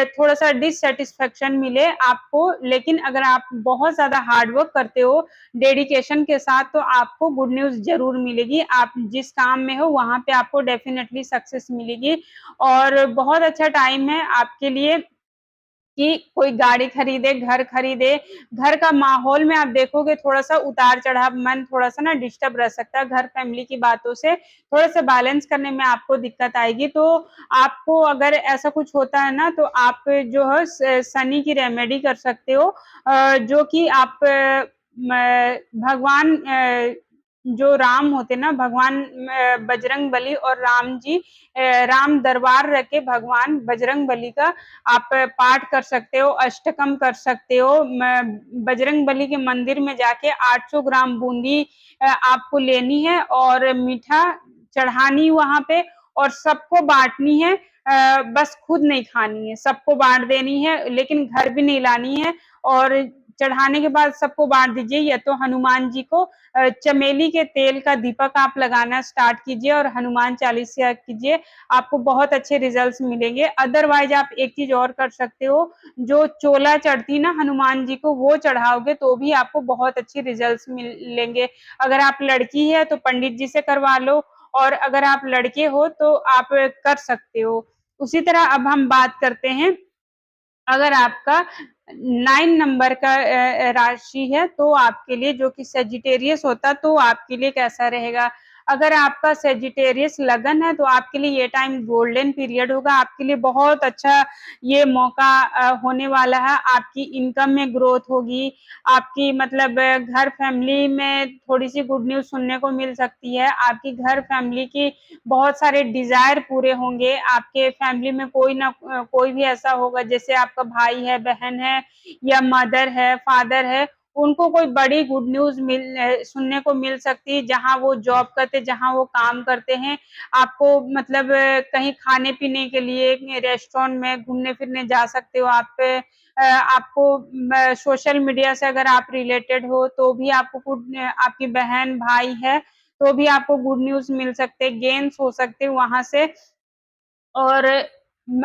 थोड़ा-सा डिससैटिस्फैक्शन मिले आपको, लेकिन अगर आप बहुत ज़्यादा हार्ड वर्क करते हो, डेडिकेशन के साथ, तो आपको गुड न्यूज़ ज़रूर मिलेगी। आप जिस काम में हो वहाँ पे आपको डेफ़िनेटली सक्सेस मिलेगी, और बहुत अच्छा टाइम है आपके लिए कि कोई गाड़ी खरीदे, घर खरीदे। घर का माहौल में आप देखोगे थोड़ा-सा उतार-चढ़ाव, मन थोड़ा-सा ना डिस्टर्ब रह सकता है, घर फैमिली की बातों से थोड़ा-सा बैलेंस करने में आपको दिक्कत आएगी। तो आपको अगर ऐसा कुछ होता है ना, तो आप जो है शनि की रेमेडी कर सकते हो, जो कि आप भगवान जो राम होते हैं ना, भगवान बजरंगबली और राम जी, राम दरबार रख के भगवान बजरंगबली का आप पाठ कर सकते हो, अष्टकम कर सकते हो। बजरंगबली के मंदिर में जाके 800 ग्राम बूंदी आपको लेनी है और मीठा चढ़ानी वहाँ पे, और सबको बाँटनी है। बस खुद नहीं खानी है, सबको बाँट देनी है, लेकिन घर भी नहीं लानी है। और चढ़ाने के बाद सबको बाँट दीजिए, या तो हनुमान जी को चमेली के तेल का दीपक आप लगाना स्टार्ट कीजिए और हनुमान चालीसा कीजिए, आपको बहुत अच्छे रिजल्ट्स मिलेंगे। अदरवाइज़ आप एक चीज़ और कर सकते हो, जो चोला चढ़ती ना हनुमान जी को, वो चढ़ाओगे तो भी आपको बहुत अच्छे रिजल्ट्स मिलेंगे। अगर आप लड़की है तो पंडित जी से करवा लो, और अगर आप लड़के हो तो आप कर सकते हो। उसी तरह अब हम बात करते हैं, अगर आपका 9 नंबर का राशि है तो आपके लिए, जो कि सेजिटेरियस होता, तो आपके लिए कैसा रहेगा? अगर आपका सेजिटेरियस लगन है तो आपके लिए ये टाइम गोल्डन पीरियड होगा, आपके लिए बहुत अच्छा ये मौका होने वाला है। आपकी इनकम में ग्रोथ होगी, आपकी मतलब घर फैमिली में थोड़ी-सी गुड न्यूज़ सुनने को मिल सकती है, आपकी घर फैमिली की बहुत सारे डिज़ायर पूरे होंगे, आपके फैमिली में कोई भी ऐसा होगा, जैसे आपका भाई है, बहन है या मदर है, फादर है, उनको कोई बड़ी गुड न्यूज़ सुनने को मिल सकती है, जहाँ वो जॉब करते, जहाँ वो काम करते हैं। आपको मतलब कहीं खाने-पीने के लिए रेस्टोरेंट में घूमने-फिरने जा सकते हो आप। आपको सोशल मीडिया से अगर आप रिलेटेड हो तो भी आपको आपकी बहन, भाई है, तो भी आपको गुड न्यूज़ मिल सकते हैं, गेन्स हो सकते हैं वहाँ से। और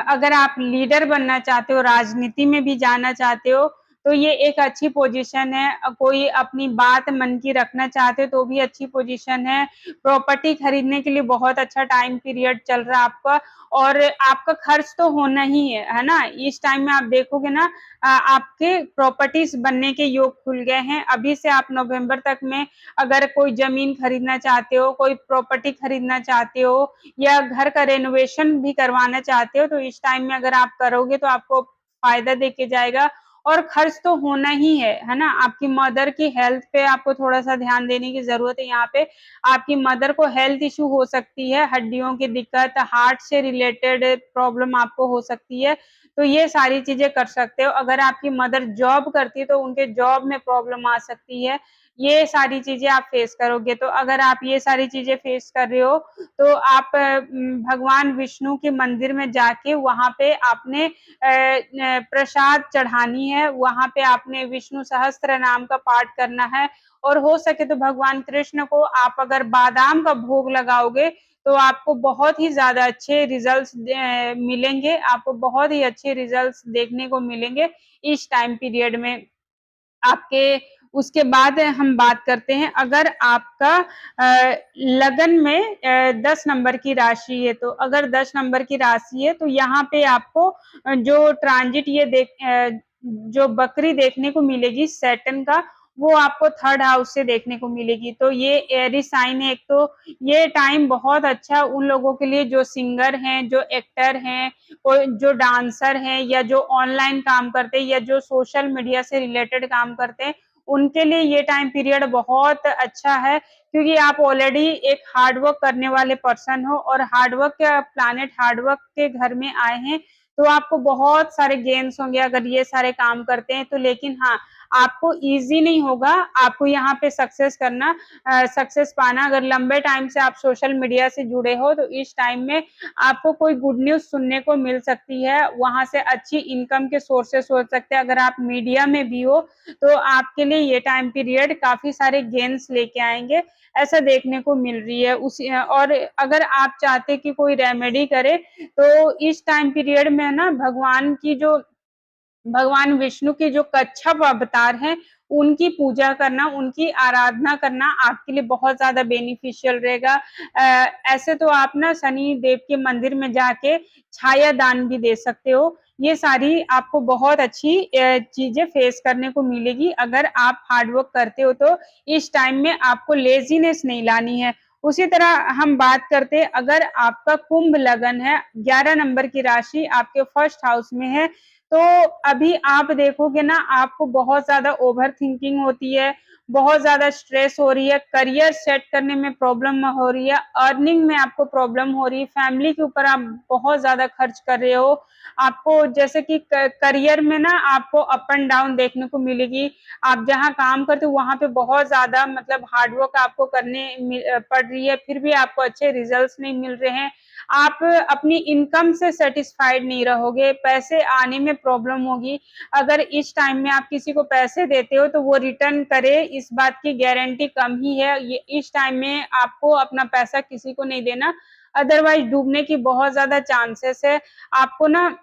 अगर आप लीडर बनना चाहते हो, राजनीति में भी जाना चाहते हो, तो ये एक अच्छी पोज़ीशन है। कोई अपनी बात मन की रखना चाहते हो तो भी अच्छी पोज़ीशन है। प्रॉपर्टी खरीदने के लिए बहुत अच्छा टाइम पीरियड चल रहा है आपका, और आपका खर्च तो होना ही है ना? इस टाइम में आप देखोगे ना, आपके प्रॉपर्टीज़ बनने के योग खुल गए हैं। अभी से आप नवंबर तक में अगर कोई ज़मीन खरीदना चाहते हो, कोई प्रॉपर्टी खरीदना चाहते हो, या घर का रेनोवेशन भी करवाना चाहते हो, तो इस टाइम में अगर आप करोगे तो आपको फ़ायदा देके जाएगा, और खर्च तो होना ही है ना? आपकी मदर की हेल्थ पे आपको थोड़ा-सा ध्यान देने की ज़रूरत है यहाँ पे। आपकी मदर को हेल्थ इश्यू हो सकती है, हड्डियों की दिक्कत, हार्ट से रिलेटेड प्रॉब्लम आपको हो सकती है, तो ये सारी चीज़ें कर सकते हो। अगर आपकी मदर जॉब करती है, तो उनके जॉब में प्रॉब्लम आ सकती है। ये सारी चीज़ें आप फेस करोगे, तो अगर आप ये सारी चीज़ें फेस कर रहे हो, तो आप भगवान विष्णु के मंदिर में जाके वहाँ पे आपने प्रसाद चढ़ानी है, वहाँ पे आपने विष्णु सहस्त्र नाम का पाठ करना है, और हो सके तो भगवान कृष्ण को आप अगर बादाम का भोग लगाओगे, तो आपको बहुत ही ज़्यादा अच्छे रिज़ल्ट्स मिलेंगे, आपको बहुत ही अच्छे रिज़ल्ट्स देखने को मिलेंगे इस टाइम पीरियड में। आपके उसके बाद हम बात करते हैं, अगर आपका लगन में 10 नंबर की राशि है, तो अगर 10 नंबर की राशि है, तो यहाँ पे आपको जो ट्रांज़िट जो बकरी देखने को मिलेगी सैटर्न का, वो आपको 3rd हाउस से देखने को मिलेगी। तो ये एरी साइन है एक तो, ये टाइम बहुत अच्छा उन लोगों के लिए जो सिंगर हैं, जो एक्टर हैं, कोई जो डांसर हैं, या जो ऑनलाइन काम करते हैं, या जो सोशल मीडिया से रिलेटेड काम करते हैं, उनके लिए ये टाइम पीरियड बहुत अच्छा है, क्योंकि आप ऑलरेडी एक हार्ड वर्क करने वाले पर्सन हो, और हार्ड वर्क का प्लैनेट हार्ड वर्क के घर में आए हैं, तो आपको बहुत सारे गेन्स होंगे अगर ये सारे काम करते हैं तो। लेकिन हाँ, आपको ईज़ी नहीं होगा, आपको यहाँ पे सक्सेस पाना, अगर लंबे टाइम से आप सोशल मीडिया से जुड़े हो, तो इस टाइम में आपको कोई गुड न्यूज़ सुनने को मिल सकती है, वहाँ से अच्छी इनकम के सोर्सेस हो सकते हैं। अगर आप मीडिया में भी हो, तो आपके लिए ये टाइम पीरियड काफ़ी सारे गेन्स लेके आएँगे, ऐसा देखने को मिल रही है। और अगर आप चाहते कि कोई रेमेडी करे, तो इस टाइम पीरियड में ना भगवान विष्णु के जो कच्छप अवतार हैं, उनकी पूजा करना, उनकी आराधना करना आपके लिए बहुत ज़्यादा बेनिफिशियल रहेगा। ऐसे तो आप ना शनि देव के मंदिर में जाके छाया दान भी दे सकते हो। ये सारी आपको बहुत अच्छी चीज़ें फेस करने को मिलेगी, अगर आप हार्ड वर्क करते हो तो इस टाइम में आपको लेज़ीनेस नहीं लानी है। उसी तरह हम बात करते हैं, अगर आपका कुंभ लगन है, 11 नंबर की राशि आपके 1st हाउस में है, तो अभी आप देखोगे ना, आपको बहुत ज़्यादा ओवरथिंकिंग होती है, बहुत ज़्यादा स्ट्रेस हो रही है, करियर सेट करने में प्रॉब्लम हो रही है, अर्निंग में आपको प्रॉब्लम हो रही है, फैमिली के ऊपर आप बहुत ज़्यादा खर्च कर रहे हो। आपको जैसे कि क करियर में ना आपको अप एंड डाउन देखने को मिलेगी। आप जहाँ काम करते हो वहाँ पे बहुत ज़्यादा मतलब हार्ड वर्क आपको पड़ रही है, फिर भी आपको अच्छे रिजल्ट्स नहीं मिल रहे हैं। आप अपनी इनकम से सैटिस्फाइड नहीं रहोगे, पैसे आने में प्रॉब्लम होगी। अगर इस टाइम में आप किसी को पैसे देते हो तो वो रिटर्न करे, इस बात की गारंटी कम ही है। ये इस टाइम में आपको अपना पैसा किसी को नहीं देना, अदरवाइज़ डूबने की बहुत ज़्यादा चांसेस है। आपको ना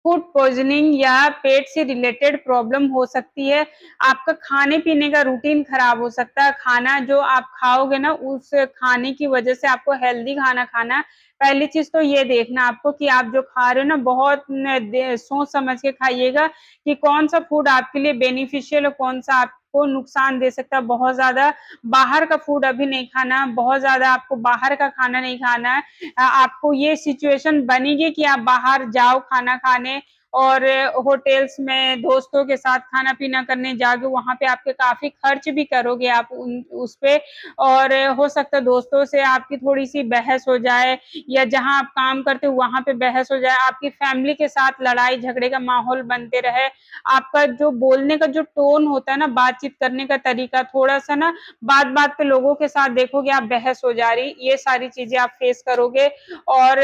फूड पॉइज़निंग या पेट से रिलेटेड प्रॉब्लम हो सकती है। आपका खाने-पीने का रूटीन खराब हो सकता है। खाना जो आप खाओगे ना, उस खाने की वज़ह से आपको हेल्दी खाना खाना है। पहली चीज़ तो ये देखना आपको कि आप जो खा रहे हो ना, बहुत न दे सोच समझ के खाइएगा कि कौन-सा फूड आपके लिए बेनिफिशियल और कौन-सा आपको नुकसान दे सकता है। बहुत ज़्यादा बाहर का फूड अभी नहीं खाना, बहुत ज़्यादा आपको बाहर का खाना नहीं खाना है। आपको ये सिचुएशन बनेगी कि आप बाहर जाओ खाना खाने और होटल्स में दोस्तों के साथ खाना-पीना करने जाओगे, वहाँ पे आपके काफ़ी खर्च भी करोगे आप उन उस पे और हो सकता है दोस्तों से आपकी थोड़ी-सी बहस हो जाए या जहाँ आप काम करते हो वहाँ पे बहस हो जाए, आपकी फैमिली के साथ लड़ाई-झगड़े का माहौल बनते रहे। आपका जो बोलने का जो टोन होता है ना, बातचीत करने का तरीका थोड़ा-सा ना बात-बात पे लोगों के साथ देखोगे आप बहस हो जा रही, ये सारी चीज़ें आप फेस करोगे और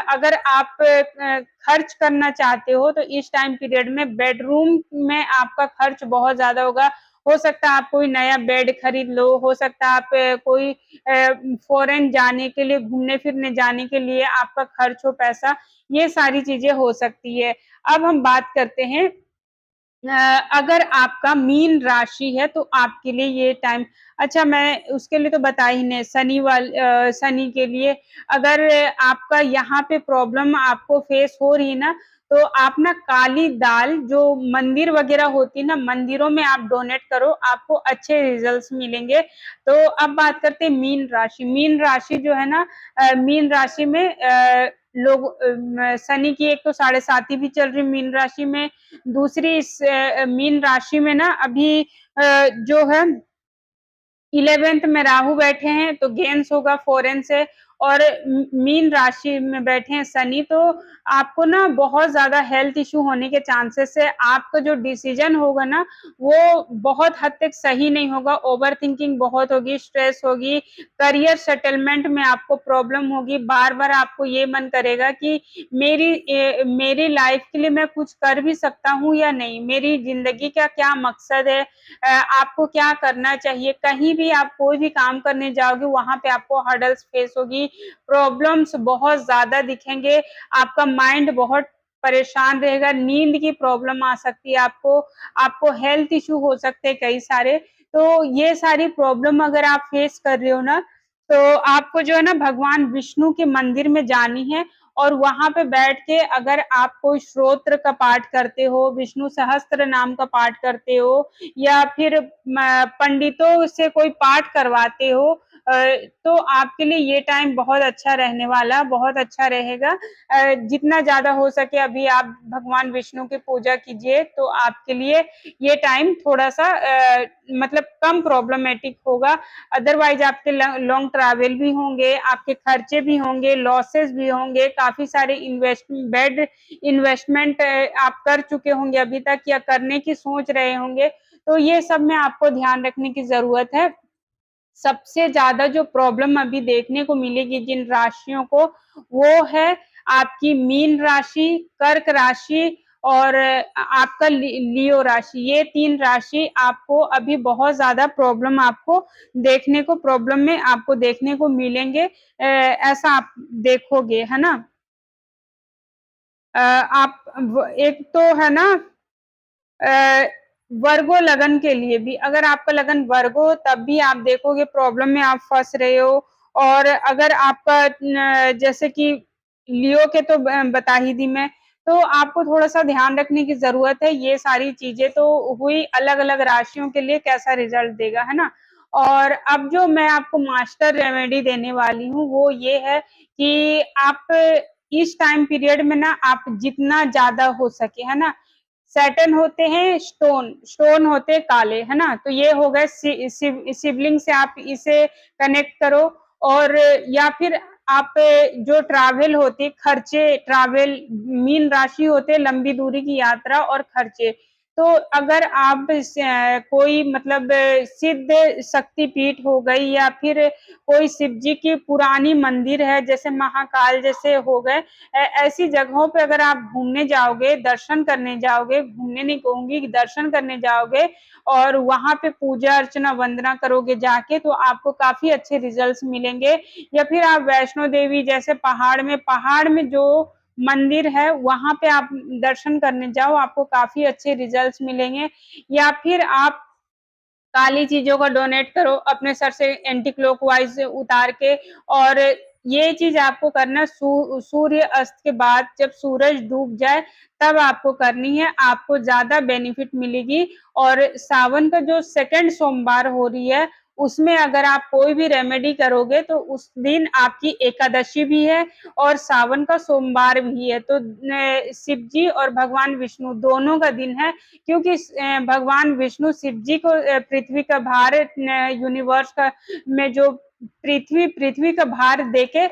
अगर आप खर्च करना चाहते हो तो इस टाइम पीरियड में बेडरूम में आपका खर्च बहुत ज़्यादा होगा। हो सकता है आप कोई नया बेड खरीद लो, हो सकता है आप कोई फ़ॉरेन जाने के लिए, घूमने-फिरने जाने के लिए आपका खर्च हो पैसा, ये सारी चीज़ें हो सकती है। अब हम बात करते हैं अगर आपका मीन राशि है तो आपके लिए ये टाइम अच्छा मैं उसके लिए तो बता ही नहीं शनि के लिए अगर आपका यहाँ पे प्रॉब्लम आपको फेस हो रही है ना, तो आप ना काली दाल जो मंदिर वगैरह होती है ना, मंदिरों में आप डोनेट करो, आपको अच्छे रिज़ल्ट्स मिलेंगे। तो अब बात करते हैं मीन राशि। मीन राशि जो है ना मीन राशि में शनि की एक तो साढ़े साती भी चल रही मीन राशि में, दूसरी मीन राशि में ना अभी जो है 11th में राहु बैठे हैं तो गेन्स होगा फ़ॉरेन से और मीन राशि में बैठे हैं शनि तो आपको ना बहुत ज़्यादा हेल्थ इश्यू होने के चांसेस है। आपका जो डिसीज़न होगा ना वो बहुत हद तक सही नहीं होगा, ओवरथिंकिंग बहुत होगी, स्ट्रेस होगी, करियर सेटलमेंट में आपको प्रॉब्लम होगी, बार-बार आपको ये मन करेगा कि मेरी लाइफ़ के लिए मैं कुछ कर भी सकता हूँ या नहीं? मेरी ज़िंदगी का क्या मकसद है? आपको क्या करना चाहिए? कहीं भी आप कोई भी काम करने जाओगे, वहाँ पे आपको हर्डल्स फेस होगी, प्रॉब्लम्स बहुत ज़्यादा दिखेंगे, आपका माइंड बहुत परेशान रहेगा, नींद की प्रॉब्लम आ सकती है आपको, आपको हेल्थ इश्यू हो सकते हैं कई सारे। तो ये सारी प्रॉब्लम अगर आप फेस कर रहे हो ना, तो आपको जो है ना भगवान विष्णु के मंदिर में जानी है और वहाँ पे बैठ के अगर आप कोई स्तोत्र का पाठ करते हो, विष्णु सहस्त्र नाम का पाठ करते हो या फिर पंडितों से कोई पाठ करवाते हो तो आपके लिए ये टाइम बहुत अच्छा रहने वाला, बहुत अच्छा रहेगा। जितना ज़्यादा हो सके अभी आप भगवान विष्णु की पूजा कीजिए, तो आपके लिए ये टाइम थोड़ा-सा मतलब कम प्रॉब्लमेटिक होगा। अदरवाइज़ आपके लॉन्ग ट्रैवल भी होंगे, आपके खर्चे भी होंगे, लॉसेस भी होंगे, काफ़ी सारे बैड इन्वेस्टमेंट आप कर चुके होंगे अभी तक या करने की सोच रहे होंगे। तो ये सब में आपको ध्यान रखने की ज़रूरत है। सबसे ज़्यादा जो प्रॉब्लम अभी देखने को मिलेगी जिन राशियों को, वो है आपकी मीन राशि, कर्क राशि और आपका लियो राशि। ये 3 राशि आपको अभी बहुत ज़्यादा प्रॉब्लम में आपको देखने को मिलेंगे ऐसा आप देखोगे, है ना? आप व एक तो है ना अ, वर्गो लगन के लिए भी अगर आपका लगन वर्गो हो तब भी आप देखोगे प्रॉब्लम में आप फँस रहे हो और अगर आपका जैसे कि लियो के तो बता ही दी मैं, तो आपको थोड़ा-सा ध्यान रखने की ज़रूरत है, ये सारी चीज़ें तो हुई अलग-अलग राशियों के लिए कैसा रिज़ल्ट देगा, है ना? और अब जो मैं आपको मास्टर रेमेडी देने वाली हूँ, वो ये है कि आप इस टाइम पीरियड में ना आप जितना ज़्यादा हो सके, है ना? सैटर्न होते हैं स्टोन, स्टोन होते हैं काले, है ना? तो ये हो गए शिवलिंग से आप इसे कनेक्ट करो। और या फिर आप जो ट्रैवल होती खर्चे, ट्रैवल मीन राशि होते हैं लंबी दूरी की यात्रा और खर्चे। तो अगर आप कोई मतलब सिद्ध शक्तिपीठ हो गई या फिर कोई शिव जी की पुरानी मंदिर है जैसे महाकाल जैसे हो गए, ऐसी जगहों पे अगर आप घूमने जाओगे, दर्शन करने जाओगे, घूमने नहीं कहूंगी, दर्शन करने जाओगे और वहां पे पूजा अर्चना वंदना करोगे जाके, तो आपको काफी अच्छे रिजल्ट्स मिलेंगे। या फिर आप वैष्णो देवी जैसे पहाड़ में जो मंदिर है वहां पे आप दर्शन करने जाओ, आपको काफी अच्छे रिजल्ट्स मिलेंगे। या फिर आप काली चीजों का डोनेट करो अपने सर से एंटी क्लॉकवाइज उतार के। और ये चीज आपको करना सूर्य अस्त के बाद, जब सूरज डूब जाए तब आपको करनी है, आपको ज्यादा बेनिफिट मिलेगी। और सावन का जो सेकंड सोमवार हो रही है उसमें अगर आप कोई भी रेमेडी करोगे तो उस दिन आपकी एकादशी भी है और सावन का सोमवार भी है। तो शिव जी और भगवान विष्णु दोनों का दिन है, क्योंकि भगवान विष्णु शिव जी को पृथ्वी का भार, यूनिवर्स का में जो पृथ्वी का भार देके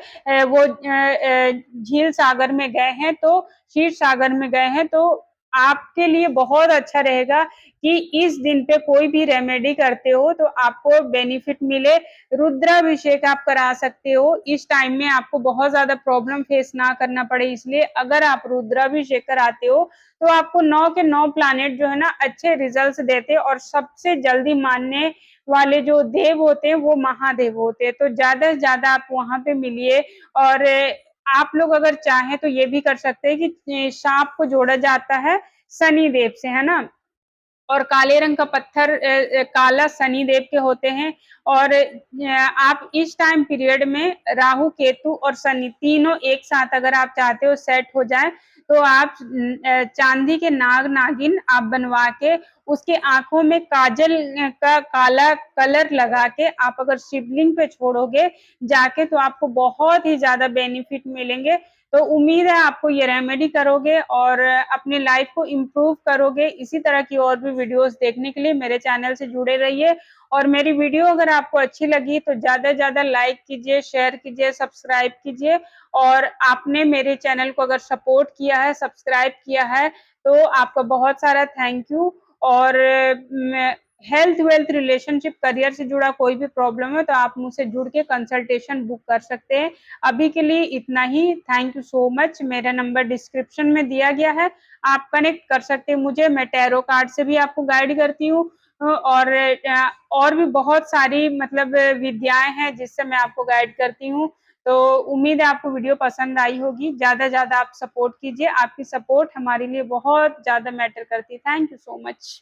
वो झील सागर में गए हैं, तो क्षीर सागर में गए हैं। तो आपके लिए बहुत अच्छा रहेगा कि इस दिन पे कोई भी रेमेडी करते हो तो आपको बेनिफिट मिले। रुद्राभिषेक आप करा सकते हो, इस टाइम में आपको बहुत ज्यादा प्रॉब्लम फेस ना करना पड़े, इसलिए अगर आप रुद्राभिषेक कराते हो तो आपको 9 के 9 प्लैनेट जो है ना अच्छे रिजल्ट्स देते हैं। और सबसे जल्दी मानने वाले जो देव होते हैं वो महादेव होते हैं। तो ज्यादा से ज्यादा आप वहां पे मिलिए। और आप लोग अगर चाहें तो ये भी कर सकते हैं कि सांप को जोड़ा जाता है शनि देव से, है ना? और काले रंग का पत्थर काला शनि देव के होते हैं। और आप इस टाइम पीरियड में राहु केतु और शनि तीनों एक साथ अगर आप चाहते हो सेट हो जाए, तो आप चांदी के नाग नागिन आप बनवा के उसके आंखों में काजल का काला कलर लगा के आप अगर शिवलिंग पे छोड़ोगे जाके, तो आपको बहुत ही ज्यादा बेनिफिट मिलेंगे। तो उम्मीद है आपको ये रेमेडी करोगे और अपनी लाइफ को इम्प्रूव करोगे। इसी तरह की और भी वीडियोस देखने के लिए मेरे चैनल से जुड़े रहिए। और मेरी वीडियो अगर आपको अच्छी लगी तो ज्यादा से ज्यादा लाइक कीजिए, शेयर कीजिए, सब्सक्राइब कीजिए। और आपने मेरे चैनल को अगर सपोर्ट किया है, सब्सक्राइब किया है, तो आपका बहुत सारा थैंक यू। और हेल्थ वेल्थ रिलेशनशिप करियर से जुड़ा कोई भी प्रॉब्लम है तो आप मुझसे जुड़ के कंसल्टेशन बुक कर सकते हैं। अभी के लिए इतना ही, थैंक यू सो मच। मेरा नंबर डिस्क्रिप्शन में दिया गया है, आप कनेक्ट कर सकते हैं मुझे। मैं टैरो कार्ड से भी आपको गाइड करती हूँ। और भी बहुत सारी मतलब विद्याएं हैं जिससे मैं आपको गाइड करती हूँ। तो उम्मीद है आपको वीडियो पसंद आई होगी। ज्यादा ज्यादा आप सपोर्ट कीजिए, आपकी सपोर्ट हमारे लिए बहुत ज्यादा मैटर करती है। Thank you so much.